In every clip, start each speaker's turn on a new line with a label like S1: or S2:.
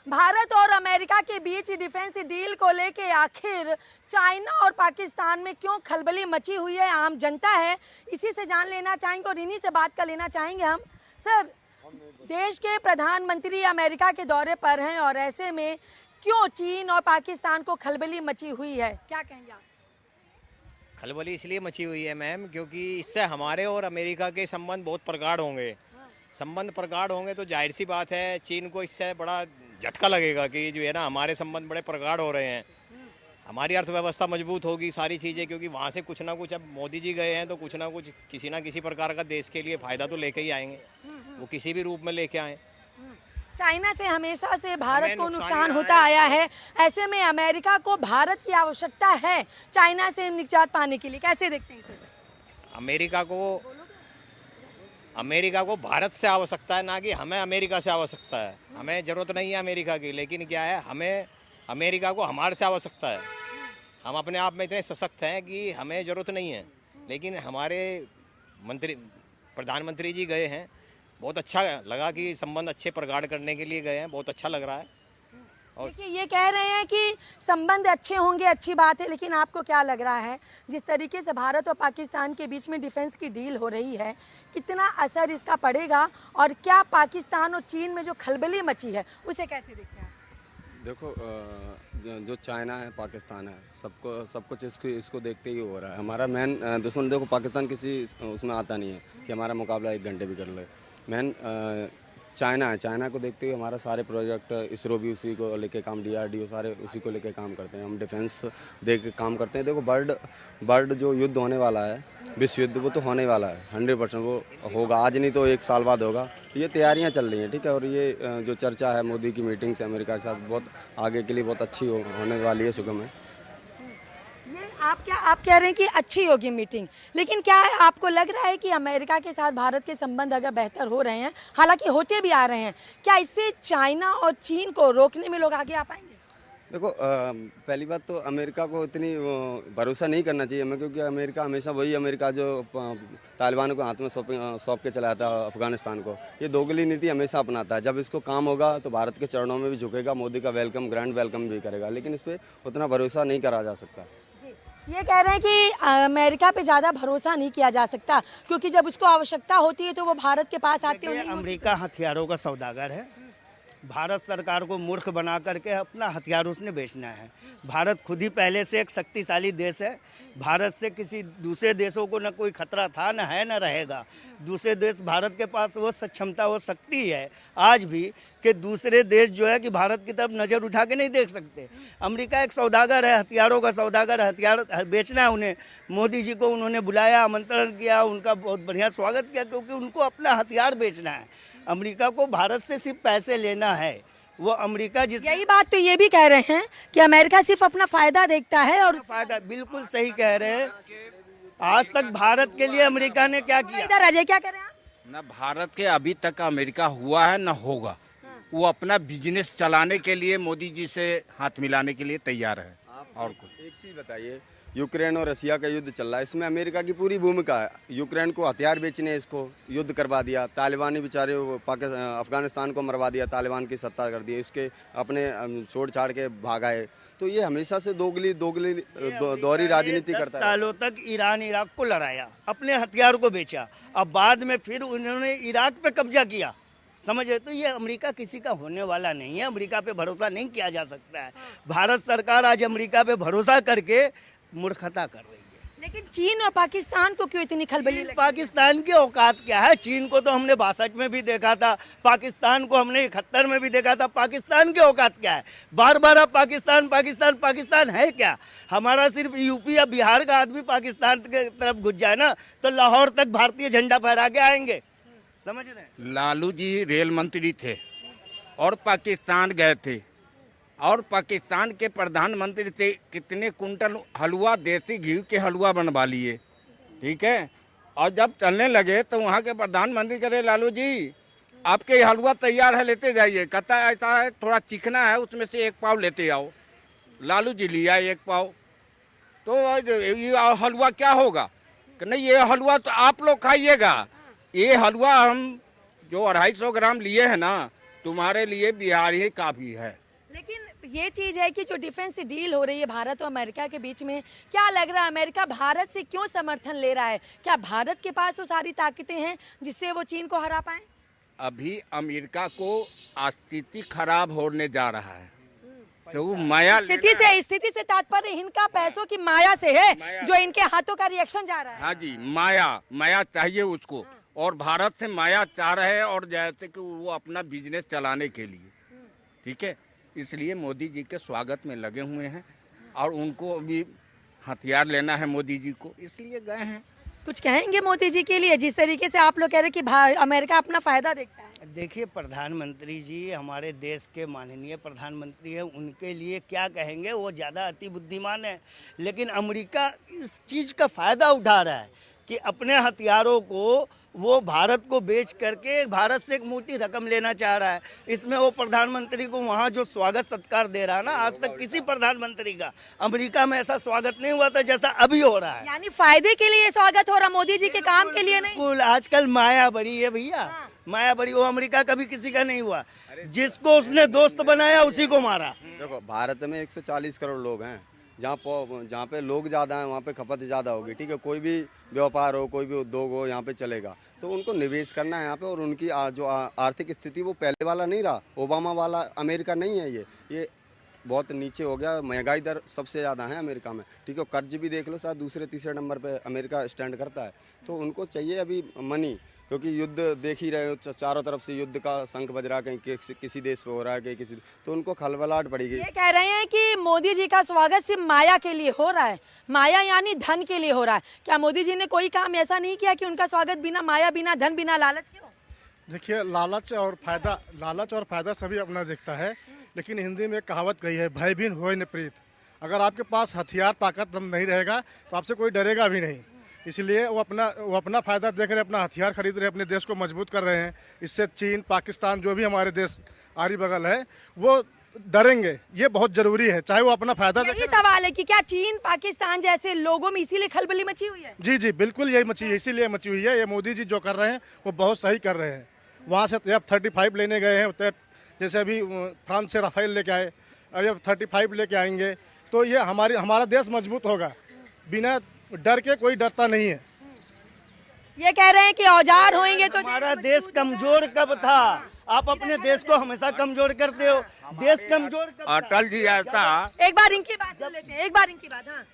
S1: भारत और अमेरिका के बीच defence deal को लेके आखिर चाइना और पाकिस्तान में क्यों खलबली मची हुई है, आम जनता है, इसी से जान लेना चाहेंगे और इन्हीं से बात कर लेना चाहेंगे हम। सर, देश के प्रधानमंत्री अमेरिका के दौरे पर हैं और ऐसे में क्यों चीन और पाकिस्तान को खलबली मची हुई है, क्या कहेंगे आप?
S2: खलबली इसलिए मची हुई है मैम, क्योंकि इससे हमारे और अमेरिका के संबंध बहुत प्रगाढ़ होंगे। संबंध प्रगाढ़ होंगे तो जाहिर सी बात है चीन को इससे बड़ा झटका लगेगा कि जो है ना हमारे संबंध बड़े प्रगाढ़ हो रहे हैं। हमारी अर्थव्यवस्था मजबूत होगी, सारी चीज़ें, क्योंकि वहाँ से कुछ ना कुछ, अब मोदी जी गए हैं तो कुछ ना कुछ किसी ना किसी प्रकार का देश के लिए फ़ायदा तो लेके ही आएंगे, वो किसी भी रूप में लेके आए।
S1: चाइना से हमेशा से भारत को नुकसान होता आया है, ऐसे में अमेरिका को भारत की आवश्यकता है चाइना से निजात पाने के लिए, कैसे देखते हैं इसे?
S2: अमेरिका को भारत से आवश्यकता है, ना कि हमें अमेरिका से आवश्यकता है। हमें ज़रूरत नहीं है अमेरिका की, लेकिन क्या है, हमें अमेरिका को हमारे से आवश्यकता है। हम अपने आप में इतने सशक्त हैं कि हमें ज़रूरत नहीं है, लेकिन हमारे प्रधानमंत्री जी गए हैं, बहुत अच्छा लगा कि संबंध अच्छे प्रगाढ़ करने के लिए गए हैं, बहुत अच्छा लग रहा है। और
S1: देखिए, ये कह रहे हैं कि संबंध अच्छे होंगे, अच्छी बात है, लेकिन आपको क्या लग रहा है जिस तरीके से भारत और पाकिस्तान के बीच में डिफेंस की डील हो रही है, कितना असर इसका पड़ेगा और क्या पाकिस्तान और चीन में जो खलबली मची है उसे कैसे देखते हैं?
S3: देखो, जो चाइना है, पाकिस्तान है, सब कुछ इसको देखते ही हो रहा है। हमारा मेन दुश्मन, देखो, पाकिस्तान किसी उसमें आता नहीं है कि हमारा मुकाबला 1 घंटे भी कर ले। मेन चाइना है, चाइना को देखते हुए हमारा सारे प्रोजेक्ट, इसरो भी उसी को लेके काम, DRDO सारे उसी को लेके काम करते हैं। हम डिफेंस देख के काम करते हैं। देखो, बर्ड जो युद्ध होने वाला है, विश्व युद्ध, वो तो होने वाला है 100%, वो होगा, आज नहीं तो 1 साल बाद होगा। ये तैयारियां चल रही हैं, ठीक है। और ये जो चर्चा है मोदी की मीटिंग से अमेरिका के साथ, बहुत आगे के लिए बहुत अच्छी होने वाली है, सुगम है।
S1: आप कह रहे हैं कि अच्छी होगी मीटिंग, लेकिन क्या आपको लग रहा है कि अमेरिका के साथ भारत के संबंध अगर बेहतर हो रहे हैं, हालांकि होते भी आ रहे हैं, क्या इससे चाइना और चीन को रोकने में लोग आगे आ पाएंगे?
S3: देखो, पहली बात तो अमेरिका को इतनी भरोसा नहीं करना चाहिए हमें, क्योंकि अमेरिका हमेशा वही अमेरिका जो तालिबान को हाथ में सौंप के चलाया था अफगानिस्तान को, ये दोगली नीति हमेशा अपनाता है। जब इसको काम होगा तो भारत के चरणों में भी झुकेगा, मोदी का वेलकम, ग्रैंड वेलकम भी करेगा, लेकिन इस पर उतना भरोसा नहीं करा जा सकता।
S1: ये कह रहे हैं कि अमेरिका पे ज़्यादा भरोसा नहीं किया जा सकता, क्योंकि जब उसको आवश्यकता होती है तो वो भारत के पास आते हैं।
S4: अमेरिका हथियारों का सौदागर है, भारत सरकार को मूर्ख बना करके अपना हथियार उसने बेचना है। भारत खुद ही पहले से एक शक्तिशाली देश है, भारत से किसी दूसरे देशों को न कोई खतरा था, न है, न रहेगा। दूसरे देश, भारत के पास वो सक्षमता, वो शक्ति है आज भी कि दूसरे देश जो है कि भारत की तरफ नज़र उठा के नहीं देख सकते। अमेरिका एक सौदागर है, हथियारों का सौदागर, हथियार बेचना है उन्हें। मोदी जी को उन्होंने बुलाया, आमंत्रण किया, उनका बहुत बढ़िया स्वागत किया, क्योंकि उनको अपना हथियार बेचना है। अमेरिका को भारत से सिर्फ पैसे लेना है। वो अमेरिका
S1: यही बात तो ये भी कह रहे हैं कि अमेरिका सिर्फ अपना फायदा देखता है, और
S4: फायदा, बिल्कुल सही कह रहे हैं। आज तक भारत के लिए अमेरिका ने क्या किया?
S1: इधर अजय, क्या कह रहे हैं आप?
S5: न भारत के अभी तक अमेरिका हुआ है न होगा। वो अपना बिजनेस चलाने के लिए मोदी जी से हाथ मिलाने के लिए तैयार है। और कुछ
S3: एक चीज़ बताइए, यूक्रेन और रशिया का युद्ध चल रहा है, इसमें अमेरिका की पूरी भूमिका है। यूक्रेन को हथियार बेचने, इसको युद्ध करवा दिया, तालिबानी बेचारे अफगानिस्तान को मरवा दिया, तालिबान की सत्ता कर दी, इसके अपने छोड़ छाड़ के भाग आए। तो ये हमेशा से दोहरी राजनीति करता है।
S4: सालों तक ईरान इराक को लड़ाया, अपने हथियार को बेचा, अब बाद में फिर उन्होंने इराक पे कब्जा किया, समझे? तो ये अमेरिका किसी का होने वाला नहीं है, अमेरिका पे भरोसा नहीं किया जा सकता है। भारत सरकार आज अमेरिका पे भरोसा करके मूर्खता कर रही है।
S1: लेकिन चीन और पाकिस्तान को क्यों इतनी खलबली लगी?
S4: पाकिस्तान की औकात क्या है? चीन को तो हमने 62 में भी देखा था, पाकिस्तान को हमने 71 में भी देखा था। पाकिस्तान की औकात क्या है? बार बार अब पाकिस्तान पाकिस्तान पाकिस्तान है क्या? हमारा सिर्फ यूपी या बिहार का आदमी पाकिस्तान की तरफ घुस जाए ना तो लाहौर तक भारतीय झंडा फहरा के आएंगे, समझ रहे हैं?
S5: लालू जी रेल मंत्री थे और पाकिस्तान गए थे, और पाकिस्तान के प्रधानमंत्री थे, कितने कुंटल हलवा, देसी घी के हलवा बनवा लिए, ठीक है। और जब चलने लगे तो वहाँ के प्रधानमंत्री कह रहे, लालू जी आपके ये हलवा तैयार है, लेते जाइए। कहता है ऐसा है, थोड़ा चिकना है, उसमें से 1 पाव लेते आओ। लालू जी लिया 1 पाव, तो ये हलवा क्या होगा? कि नहीं, ये हलवा तो आप लोग खाइएगा, ये हलवा हम जो 250 ग्राम लिए हैं ना, तुम्हारे लिए बिहार ही काफी है।
S1: लेकिन ये चीज है कि जो डिफेंस डील हो रही है भारत और अमेरिका के बीच में, क्या लग रहा है अमेरिका भारत से क्यों समर्थन ले रहा है? क्या भारत के पास वो सारी ताकतें हैं जिससे वो चीन को हरा पाए?
S5: अभी अमेरिका को स्थिति खराब होने जा रहा है, तो वो माया
S1: स्थिति से तात्पर्य इनका पैसों की माया से है,
S5: माया।
S1: जो इनके हाथों का रिएक्शन जा रहा है।
S5: हाँ जी, माया चाहिए उसको, और भारत से माया चाह रहे हैं, और जैसे कि वो अपना बिजनेस चलाने के लिए, ठीक है, इसलिए मोदी जी के स्वागत में लगे हुए हैं, और उनको अभी हथियार लेना है मोदी जी को, इसलिए गए हैं।
S1: कुछ कहेंगे मोदी जी के लिए, जिस तरीके से आप लोग कह रहे हैं कि अमेरिका अपना फायदा देखता है?
S4: देखिए, प्रधानमंत्री जी हमारे देश के माननीय प्रधानमंत्री हैं, उनके लिए क्या कहेंगे, वो ज़्यादा अति बुद्धिमान है। लेकिन अमेरिका इस चीज़ का फ़ायदा उठा रहा है कि अपने हथियारों को वो भारत को बेच करके भारत से एक मोटी रकम लेना चाह रहा है। इसमें वो प्रधानमंत्री को वहाँ जो स्वागत सत्कार दे रहा है ना, आज तक किसी प्रधानमंत्री का अमेरिका में ऐसा स्वागत नहीं हुआ था जैसा अभी हो रहा है।
S1: यानी फायदे के लिए स्वागत हो रहा, मोदी जी के काम के लिए नहीं।
S4: बिल्कुल, आजकल माया बड़ी है भैया, माया बड़ी। वो अमेरिका कभी किसी का नहीं हुआ, जिसको उसने दोस्त बनाया उसी को मारा।
S3: देखो, भारत में 140 करोड़ लोग हैं, जहाँ पे लोग ज़्यादा हैं वहाँ पे खपत ज़्यादा होगी, ठीक है। कोई भी व्यापार हो, कोई भी उद्योग हो, यहाँ पे चलेगा, तो उनको निवेश करना है यहाँ पे। और उनकी जो आर्थिक स्थिति वो पहले वाला नहीं रहा, ओबामा वाला अमेरिका नहीं है। ये बहुत नीचे हो गया, महंगाई दर सबसे ज़्यादा है अमेरिका में, ठीक है। कर्ज भी देख लो, शायद दूसरे तीसरे नंबर पे अमेरिका स्टैंड करता है। तो उनको चाहिए अभी मनी, क्योंकि युद्ध देख ही रहे हो, चारों तरफ से युद्ध का शंख बज रहा है, कहीं किसी देश पे हो रहा है, कहीं किसी, तो उनको खलबलाहट पड़ेगी।
S1: ये कह रहे हैं कि मोदी जी का स्वागत सिर्फ माया के लिए हो रहा है, माया यानी धन के लिए हो रहा है। क्या मोदी जी ने कोई काम ऐसा नहीं किया कि उनका स्वागत बिना माया, बिना धन, बिना लालच के हो?
S6: देखिए, लालच और फायदा सभी अपना देखता है, लेकिन हिंदी में एक कहावत कही है, भय बिन होए न प्रीत। अगर आपके पास हथियार ताकत नहीं रहेगा तो आपसे कोई डरेगा भी नहीं। इसलिए वो अपना फायदा देख रहे, अपना हथियार खरीद रहे, अपने देश को मजबूत कर रहे हैं। इससे चीन, पाकिस्तान, जो भी हमारे देश आरी बगल है, वो डरेंगे। ये बहुत जरूरी है, चाहे वो अपना फायदा
S1: यही सवाल है कि क्या चीन, पाकिस्तान जैसे लोगों में इसीलिए खलबली मची हुई है?
S6: जी, बिल्कुल यही मची है, इसीलिए मची हुई है। ये मोदी जी जो कर रहे हैं वो बहुत सही कर रहे हैं। वहाँ से F-35 लेने गए हैं, जैसे अभी फ्रांस से राफेल लेके आए, अब F-35 लेके आएंगे, तो ये हमारा देश मजबूत होगा। बिना डर के कोई डरता नहीं है।
S1: ये कह रहे हैं कि औजार होंगे तो
S4: हमारा देश कमजोर कब था? आप अपने देश को हमेशा कमजोर करते हो। देश कमजोर कब था?
S5: अटल जी ऐसा,
S1: एक बार इनकी बात सुन लेते हैं, एक बार इनकी बात। हाँ,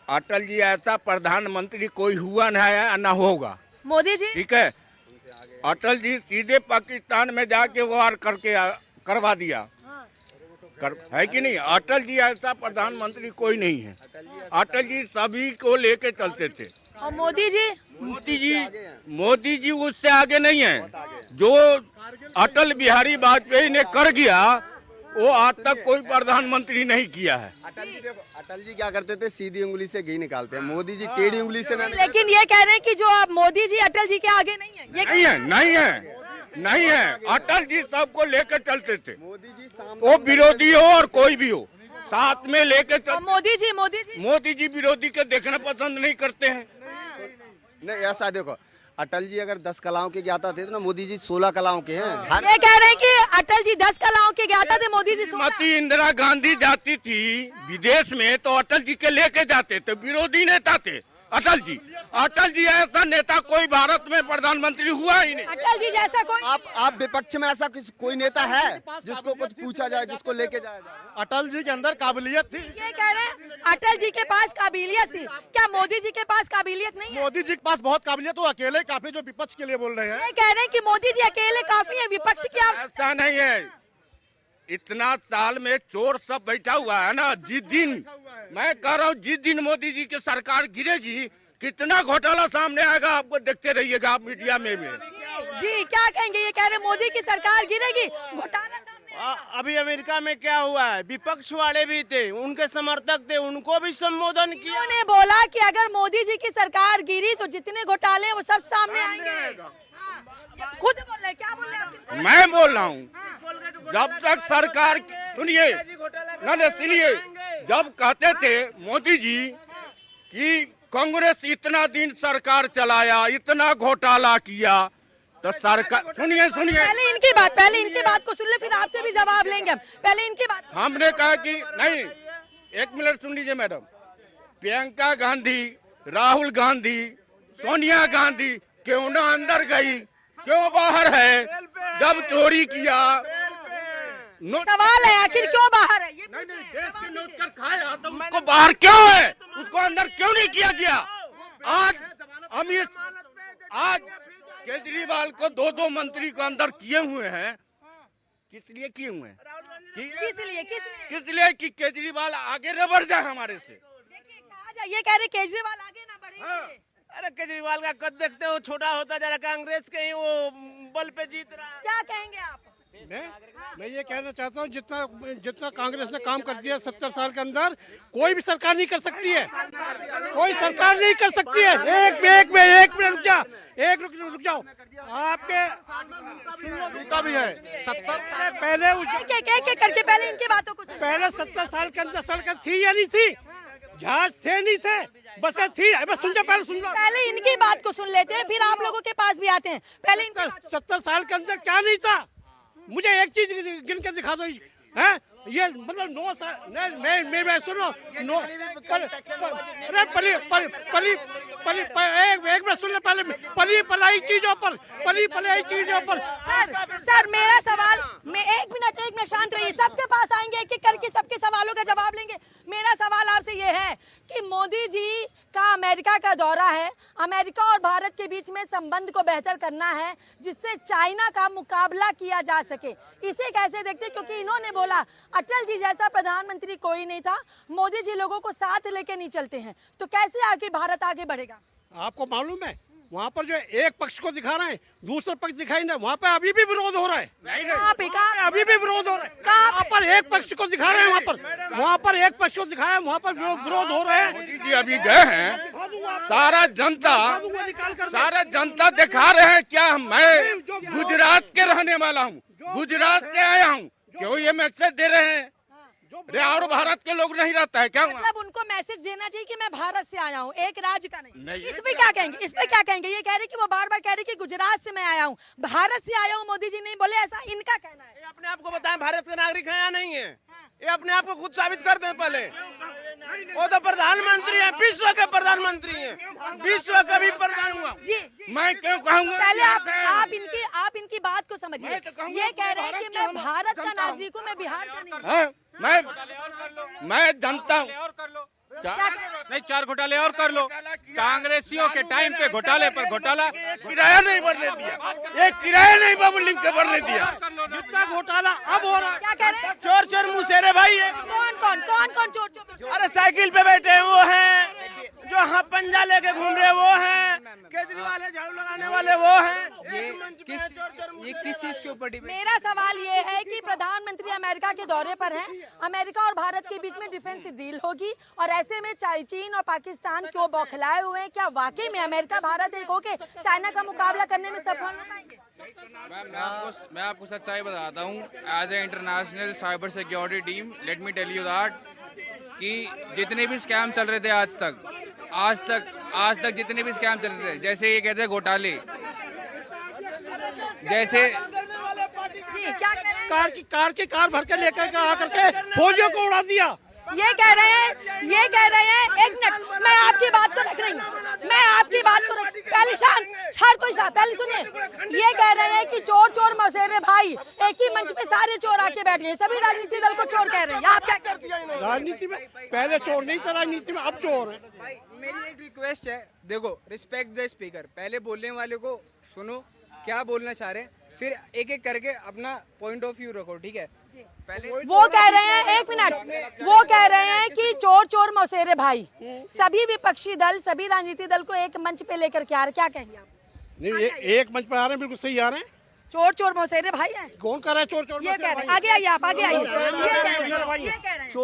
S5: अटल जी ऐसा प्रधानमंत्री कोई हुआ ना है, ना होगा,
S1: मोदी जी
S5: ठीक है। अटल जी सीधे पाकिस्तान में जाके वार करके करवा दिया, है कि नहीं। अटल जी ऐसा प्रधानमंत्री कोई नहीं है। अटल जी सभी को लेके चलते थे।
S1: और
S5: मोदी जी उससे आगे नहीं है। जो अटल बिहारी वाजपेयी ने कर गया, वो आज तक कोई प्रधानमंत्री नहीं किया है।
S3: अटल जी क्या करते थे, सीधी उंगली से घी निकालते हैं। मोदी जी टेढ़ी उंगली से
S1: लेकिन ये कह रहे हैं कि जो अब मोदी जी अटल जी के आगे नहीं है। ये
S5: नहीं है। अटल जी सबको लेकर चलते थे, वो विरोधी हो और कोई भी हो, साथ में लेकर चलते। मोदी जी विरोधी के देखना पसंद नहीं करते हैं।
S3: नहीं, ऐसा देखो, अटल जी अगर 10 कलाओं के ज्ञाता थे तो ना मोदी जी 16 कलाओं के हैं।
S1: ये कह रहे हैं कि अटल जी 10 कलाओं के ज्ञाता थे, मोदी जी 16।
S5: श्रीमती इंदिरा गांधी जाती थी विदेश में तो अटल जी के लेके जाते थे, विरोधी नेता थे अटल जी ऐसा नेता कोई भारत में प्रधानमंत्री हुआ ही नहीं।
S1: अटल जी जैसा कोई
S3: आप विपक्ष में ऐसा कोई नेता है जिसको कुछ पूछा जाए, जिसको लेके जाया जाए?
S6: अटल जी के अंदर काबिलियत थी।
S1: ये कह रहे हैं अटल जी के पास काबिलियत थी, क्या मोदी जी के पास काबिलियत नहीं है?
S6: मोदी जी के पास बहुत काबिलियत, वो अकेले काफी, जो विपक्ष के लिए बोल रहे हैं।
S1: ये कह रहे हैं कि मोदी जी अकेले काफी है, विपक्ष की
S5: ऐसा नहीं है। इतना साल में चोर सब बैठा हुआ है ना, जिस दिन मैं कह रहा हूँ, जिस दिन मोदी जी की सरकार गिरेगी, कितना घोटाला सामने आएगा, आपको देखते रहिएगा आप मीडिया में भी।
S1: जी क्या कहेंगे? ये कह रहे मोदी की सरकार गिरेगी, घोटाला सामने।
S7: अभी अमेरिका में क्या हुआ है, विपक्ष वाले भी थे, उनके समर्थक थे, उनको भी संबोधन किया।
S1: उन्होंने बोला कि अगर मोदी जी की सरकार गिरी तो जितने घोटाले हैं वो सब सामने आएंगे। खुद बोल रहे, क्या बोल रहे हैं?
S5: मैं बोल रहा हूँ, जब तक सरकार, सुनिए जब कहते थे मोदी जी कि कांग्रेस इतना दिन सरकार चलाया, इतना घोटाला किया, तो सरकार सुनिए
S1: पहले इनकी बात को सुन ले, फिर आपसे भी जवाब लेंगे हम। पहले इनकी बात।
S5: हमने कहा कि नहीं, एक मिनट सुन लीजिए मैडम। प्रियंका गांधी, राहुल गांधी, सोनिया गांधी क्यों ना अंदर गई, क्यों बाहर है? जब चोरी किया
S1: सवाल है आखिर क्यों बाहर है? ये
S5: नहीं, देश के नोट कर खाया तो उसको बाहर क्यों है? उसको अंदर क्यों नहीं किया गया? आज केजरीवाल को 2-2 मंत्री को अंदर किए हुए हैं। किस लिए किए हुए हैं? किस लिए कि केजरीवाल आगे न बढ़ जाए हमारे से।
S1: ये कह रहे केजरीवाल आगे ना बढ़े।
S7: अरे केजरीवाल का कद देखते हो, छोटा होता जा रहा, कांग्रेस के ही वो बल पे जीत रहा है।
S1: क्या कहेंगे आप?
S8: मैं ये कहना चाहता हूँ जितना कांग्रेस ने काम कर दिया 70 साल के अंदर, कोई भी सरकार नहीं कर सकती है। कोई सरकार नहीं कर सकती है। एक मिनट रुक जाओ। आपके
S6: का भी है 70 साल
S8: पहले
S1: एक करके पहले इनकी बातों को।
S8: पहले 70 साल के अंदर सड़क थी या नहीं थी? जहाज थे नहीं थे, बसें थी। बस सुन लो।
S1: पहले इनकी बात को सुन लेते हैं, फिर आप लोगों के पास भी आते हैं। पहले
S8: 70 साल के अंदर क्या नहीं था? मुझे एक चीज गिन के दिखा दो। हैं? ये मतलब 9 साल मैं सुनो एक मिनट सुन ले पहले। पली पलाई चीजों पर
S1: सर मेरा सवाल, मैं एक मिनट शांत रहिए। सबके पास आएंगे एक एक करके, सबके सवालों का जवाब लेंगे। मेरा सवाल आपसे ये है कि मोदी जी का अमेरिका का दौरा है, अमेरिका और भारत के बीच में संबंध को बेहतर करना है जिससे चाइना का मुकाबला किया जा सके। इसे कैसे देखते? क्योंकि इन्होंने बोला अटल जी जैसा प्रधानमंत्री कोई नहीं था, मोदी जी लोगों को साथ लेके नहीं चलते हैं, तो कैसे आखिर भारत आगे बढ़ेगा?
S8: आपको मालूम है वहाँ पर जो एक पक्ष को दिखा रहे हैं, दूसरा पक्ष दिखाई नहीं, वहाँ पे अभी भी विरोध हो रहा है। अभी भी विरोध हो रहा है। वहाँ पर एक पक्ष को दिखा रहे हैं, वहाँ पर एक पक्ष को दिखाया है, वहाँ पर विरोध हो रहा है।
S5: मोदी जी अभी गए हैं, सारा जनता दिखा रहे हैं। क्या मैं गुजरात के रहने वाला हूँ, गुजरात से आया हूँ, क्यों ये मैसेज दे रहे हैं? और भारत के लोग नहीं रहता है क्या?
S1: मतलब उनको मैसेज देना चाहिए कि मैं भारत से आया हूँ, एक राज्य का नहीं। इस पे क्या कहेंगे? ये कह रहे कि वो बार-बार कह रहे कि गुजरात से मैं आया हूँ, भारत से आया हूँ। मोदी जी नहीं बोले, ऐसा इनका कहना है।
S7: ये अपने आप को बताएं भारत के नागरिक हैं या नहीं है? ये अपने आप को खुद साबित कर दें पहले। वो तो प्रधानमंत्री हैं, विश्व के प्रधानमंत्री हैं, विश्व का भी प्रधान हुआ।
S1: जी
S5: मैं क्यों कहूँगा?
S1: पहले आप इनकी बात को समझिए। ये कह रहे हैं कि मैं भारत का नागरिक हूँ, मैं बिहार का नहीं।
S5: मैं जानता हूँ।
S9: नहीं, 4 घोटाले और कर लो। कांग्रेसियों के टाइम पे घोटाले पर घोटाला,
S5: किराया नहीं बढ़ने दिया, एक किराया नहीं पब्लिक के बढ़ने दिया।
S8: जितना घोटाला अब हो रहा है।
S1: क्या कह रहे हैं?
S7: चोर मुसेरे भाई है।
S1: कौन चोर?
S7: अरे साइकिल पे बैठे हैं वो हैं, जो हाँ पंजा लेके घूम रहे वो हैं, केजरीवाल है झाड़ू लगाने वाले वो हैं।
S10: ये किस चीज के ऊपर?
S1: मेरा सवाल ये है कि प्रधानमंत्री अमेरिका के दौरे पर हैं, अमेरिका और भारत के बीच में डिफेंस डील होगी और ऐसे में चीन और पाकिस्तान क्यों बौखलाए हुए हैं? क्या वाकई में अमेरिका भारत एक होके चाइना का मुकाबला करने में सफल हो पाएंगे?
S10: मैं आपको सच्चाई बताता हूँ। As a international cyber security team, let me tell you that कि जितने भी स्कैम चल रहे थे आज तक जितने भी स्कैम चल रहे थे, जैसे ये कहते हैं घोटाले, जैसे
S8: कार भर के लेकर आकर के फौजियों को उड़ा दिया।
S1: ये कह रहे हैं एक मिनट, मैं आपकी बात को रख रही हूँ, पहले शांत, हर कोई शांत, पहले सुनिए। ये कह रहे हैं कि चोर मौसेरे भाई, एक ही मंच पे सारे चोर आके बैठ गए, सभी राजनीतिक दल को चोर कह रहे हैं। आप क्या कर दिया?
S8: राजनीति में पहले चोर नहीं था, राजनीति में अब चोर है।
S10: भाई मेरी एक रिक्वेस्ट है, देखो रिस्पेक्ट द स्पीकर, पहले बोलने वाले को सुनो क्या बोलना चाह रहे हैं, फिर एक एक करके अपना पॉइंट ऑफ व्यू रखो, ठीक है? पहले
S1: वो कह रहे हैं, एक मिनट, वो कह रहे हैं कि चोर मौसेरे भाई, सभी विपक्षी दल, सभी राजनीतिक दल को एक मंच पे लेकर के आ रहे, क्या कहेंगे आप?
S8: नहीं, एक मंच पे आ रहे हैं, बिल्कुल सही आ रहे हैं।
S1: चोर मौसेरे भाई है।
S8: कौन कर रहा है चोर?
S1: ये कह रहे हैं, आगे आइए आप, आगे आइए।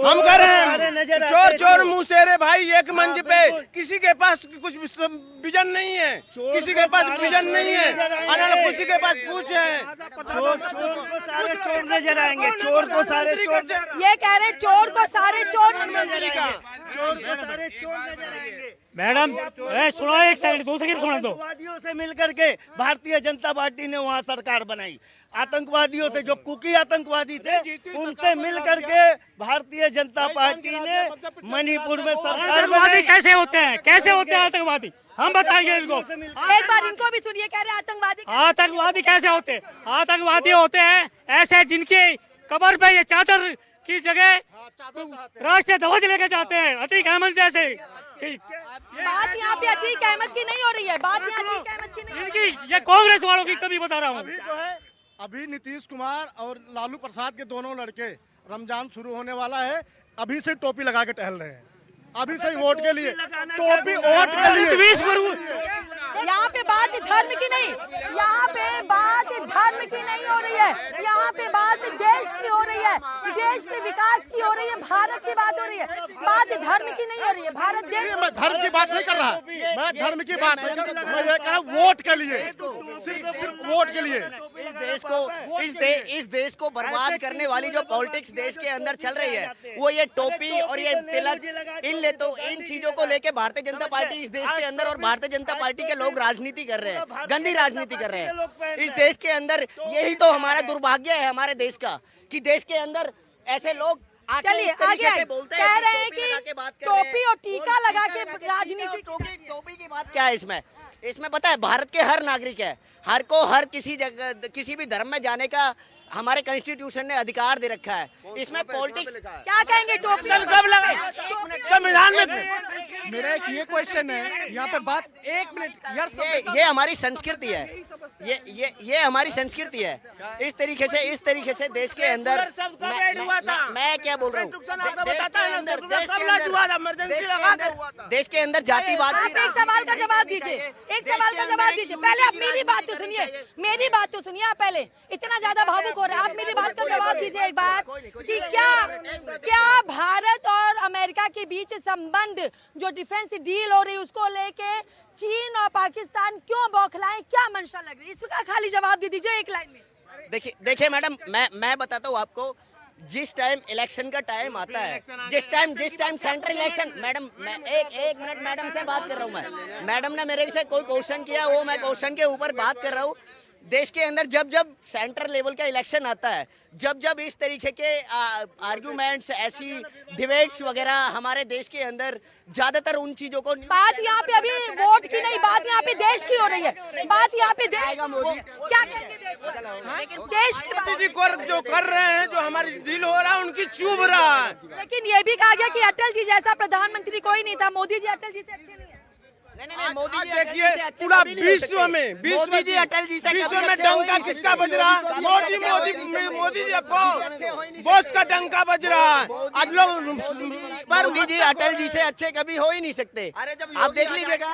S7: हम कह रहे हैं चोर मुसेरे भाई एक मंच पे, किसी के पास कुछ विजन नहीं है, किसी के पास विजन नहीं है, किसी के पास कुछ है।
S4: चोर को सारे चोर नजर आएंगे, चोर को सारे चोर।
S1: ये कह रहे हैं चोर को सारे चोर
S4: नजर आएंगे। मैडम सुनो एक सेकंड, दूसरी की सुनो। आतंकवादियों से मिलकर के भारतीय जनता पार्टी ने वहाँ सरकार बनाई। आतंकवादियों से, जो कुकी आतंकवादी थे, उनसे मिल करके भारतीय जनता पार्टी ने मणिपुर में सरकार बनाई। कैसे होते हैं, कैसे होते हैं आतंकवादी, हम बताएंगे इनको।
S1: एक बार इनको भी सुनिए, कह रहे हैं
S4: आतंकवादी कैसे होते हैं? आतंकवादी होते हैं ऐसे जिनकी कब्र पे ये चादर की जगह राष्ट्रीय ध्वज लेके जाते हैं, अतीक अहमद जैसे।
S1: बात यहाँ पे अतीक अहमद की नहीं हो रही है, बात यहाँ अतीक अहमद की नहीं हो रही है।
S4: ये कांग्रेस वालों की कभी बता रहा हूँ।
S6: अभी नीतीश कुमार और लालू प्रसाद के दोनों लड़के, रमजान शुरू होने वाला है, अभी से टोपी लगा के टहल रहे हैं, अभी से वोट के लिए, टोपी वोट के लिए।
S1: यहाँ पे बात धर्म की नहीं, यहाँ पे बात धर्म की नहीं हो रही है, यहाँ पे बात देश की हो रही है, देश के विकास की हो रही है, भारत की बात हो रही है, बात धर्म की नहीं हो रही है। भारत देश,
S6: मैं धर्म की बात नहीं कर रहा, मैं धर्म की बात नहीं कर रहा, मैं ये कह रहा हूँ वोट के लिए, सिर्फ वोट के लिए।
S7: इस देश को बर्बाद करने वाली जो पॉलिटिक्स देश के अंदर चल रही है, वो ये टोपी और ये तिलक, इन चीजों को लेके भारतीय जनता पार्टी इस देश के अंदर, और भारतीय जनता पार्टी के लोग राजनीति कर रहे हैं, गंदी राजनीति कर रहे हैं इस देश के अंदर। यही तो हमारा दुर्भाग्य है हमारे देश का, कि देश के अंदर ऐसे लोग
S1: चलिए आगे बोलते कह रहे हैं कि टोपी और टीका लगा के राजनीति।
S7: टोपी की बात क्या है इसमें? इसमें पता है, भारत के हर नागरिक है, हर किसी जगह, किसी भी धर्म में जाने का हमारे कॉन्स्टिट्यूशन ने अधिकार दे रखा है। इसमें पॉलिटिक्स
S1: क्या कहेंगे? टोपी
S7: कब लगा संविधान में?
S8: मेरा एक ये क्वेश्चन है, यहाँ पे बात, एक मिनट यार,
S7: ये हमारी संस्कृति है, ये हमारी संस्कृति है। इस तरीके से देश के अंदर मैं क्या बोल रहा हूँ, देश के अंदर जातिवाद।
S1: आप एक सवाल का जवाब दीजिए, एक सवाल का जवाब दीजिए। पहले आप मेरी बात तो सुनिए, मेरी बात तो सुनिए। आप पहले इतना ज्यादा भावुक हो रहे हैं, आप मेरी बात का जवाब दीजिए एक बार, कि क्या भारत और अमेरिका के बीच संबंध, जो डिफेंस डील हो रही है, उसको लेके चीन और पाकिस्तान क्यों बौखलाए, क्या मंशा लग रही है, इसका खाली जवाब दे दीजिए एक लाइन में।
S7: देखिए मैडम, मैं बताता हूँ आपको, जिस टाइम इलेक्शन का टाइम आता है, जिस टाइम सेंट्रल इलेक्शन, मैडम मैं एक मिनट मैडम से बात कर रहा हूँ। मैं, मैडम ने मेरे से कोई क्वेश्चन किया, वो मैं क्वेश्चन के ऊपर बात कर रहा हूँ। देश के अंदर जब सेंट्रल लेवल का इलेक्शन आता है, जब इस तरीके के आर्गुमेंट्स, ऐसी डिबेट्स वगैरह हमारे देश के अंदर ज्यादातर उन चीजों को,
S1: बात यहाँ पे अभी वोट की नहीं, बात यहाँ पे देश की हो रही है, बात यहाँ पे देश, क्या कहेंगे देश को? देश की
S7: मोदी को जो कर रहे हैं, जो हमारी दिल हो रहा है, उनकी चुभ रहा है।
S1: लेकिन ये भी कहा गया कि अटल जी जैसा प्रधानमंत्री कोई नहीं था, मोदी जी अटल जी से अच्छे नहीं है।
S7: नहीं, मोदी जी देखिए, पूरा विश्व में मोदी जी अटल जी से विश्व में डंका किसका बज रहा है? मोदी जी बोस का डंका बज रहा है। आज लोग मोदी जी अटल जी से अच्छे कभी हो ही नहीं सकते। आप देख लीजिएगा,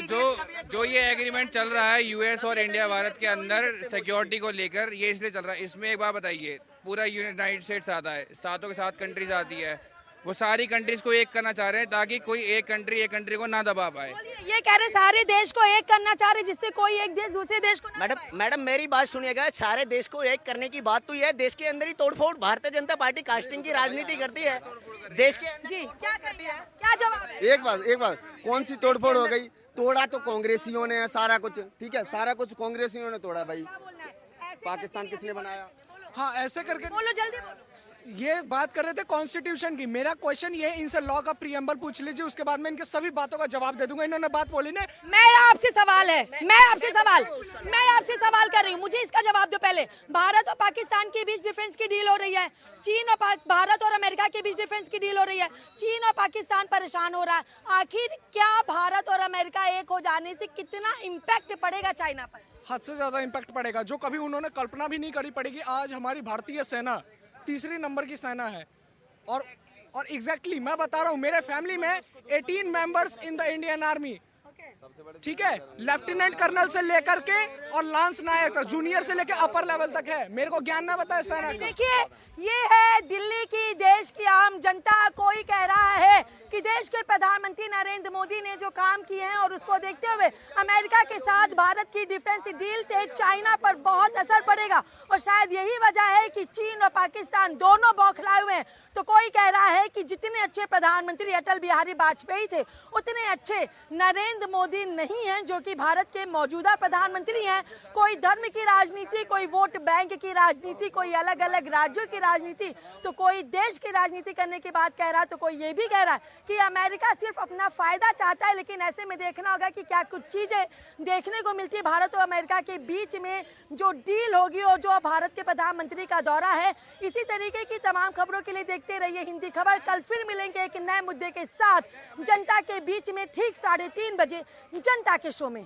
S10: तो जो ये एग्रीमेंट चल रहा है यूएस और इंडिया भारत के अंदर सिक्योरिटी को लेकर, ये इसलिए चल रहा है। इसमें एक बात बताइए, पूरा यूनाइटेड स्टेट्स आता है, सातों के साथ कंट्रीज आती है, वो सारी कंट्रीज को एक करना चाह रहे हैं ताकि कोई एक कंट्री को ना दबा पाए।
S1: ये कह रहे सारे देश को एक करना चाह रहे, जिससे कोई एक देश दूसरे देश को
S7: मैडम मेरी बात सुनिएगा, सारे देश को एक करने की बात तो ये है, देश के अंदर ही तोड़फोड़। भारतीय जनता पार्टी कास्टिंग की राजनीति करती है देश के।
S1: जी क्या करती है, क्या जवाब है?
S3: एक बात कौन सी तोड़फोड़ हो गई? तोड़ा तो कांग्रेसियों ने है सारा कुछ, ठीक है, सारा कुछ कांग्रेसियों ने तोड़ा भाई। पाकिस्तान किसने बनाया?
S8: हाँ, ऐसे करके
S1: बोलो, जल्दी बोलो।
S8: ये बात कर रहे थे कॉन्स्टिट्यूशन की। मेरा क्वेश्चन ये, इनसे लॉ का प्रीएम्बल पूछ लीजिए, उसके बाद मैं इनके सभी बातों का जवाब दे दूंगा। इन्होंने बात बोली ना,
S1: मेरा आपसे सवाल है, मैं आपसे सवाल कर रही हूँ, मुझे इसका जवाब दो पहले। भारत और पाकिस्तान के बीच डिफेंस की डील हो रही है, चीन और भारत और अमेरिका के बीच डिफेंस की डील हो रही है, चीन और पाकिस्तान परेशान हो रहा है। आखिर क्या भारत और अमेरिका एक हो जाने से कितना इम्पैक्ट पड़ेगा चाइना पर?
S8: हद से ज्यादा इम्पैक्ट पड़ेगा, जो कभी उन्होंने कल्पना भी नहीं करी पड़ेगी। आज हमारी भारतीय सेना तीसरी नंबर की सेना है, और एग्जैक्टली मैं बता रहा हूँ, मेरे फैमिली में 18 members in the Indian army, ठीक है, लेफ्टिनेंट कर्नल से लेकर के और लांस नायक तक, जूनियर से लेकर अपर लेवल तक है। मेरे को ज्ञान ना बताए सेना का।
S1: देखिए, ये है दिल्ली की, देश की आम जनता। कोई कह रहा है कि देश के प्रधानमंत्री नरेंद्र मोदी ने जो काम किए हैं, और उसको देखते हुए अमेरिका के साथ भारत की डिफेंस डील से चाइना पर बहुत असर पड़ेगा, और शायद यही वजह है कि चीन और पाकिस्तान दोनों बौखलाए हुए हैं। तो कोई कह रहा है कि जितने अच्छे प्रधानमंत्री अटल बिहारी वाजपेयी थे उतने अच्छे नरेंद्र मोदी नहीं हैं, जो कि भारत के मौजूदा प्रधानमंत्री हैं। कोई धर्म की राजनीति, कोई वोट बैंक की राजनीति, कोई अलग अलग राज्यों की राजनीति, तो कोई देश की राजनीति करने की बात कह रहा है, तो कोई ये भी कह रहा है कि अमेरिका सिर्फ अपना फायदा चाहता है। लेकिन ऐसे में देखना होगा कि क्या कुछ चीजें देखने को मिलती है भारत और अमेरिका के बीच में, जो डील होगी और जो भारत के प्रधानमंत्री का दौरा है। इसी तरीके की तमाम खबरों के लिए देखते रहिए हिंदी खबर। कल फिर मिलेंगे एक नए मुद्दे के साथ जनता के बीच में ठीक 3:30 बजे जनता के शो में।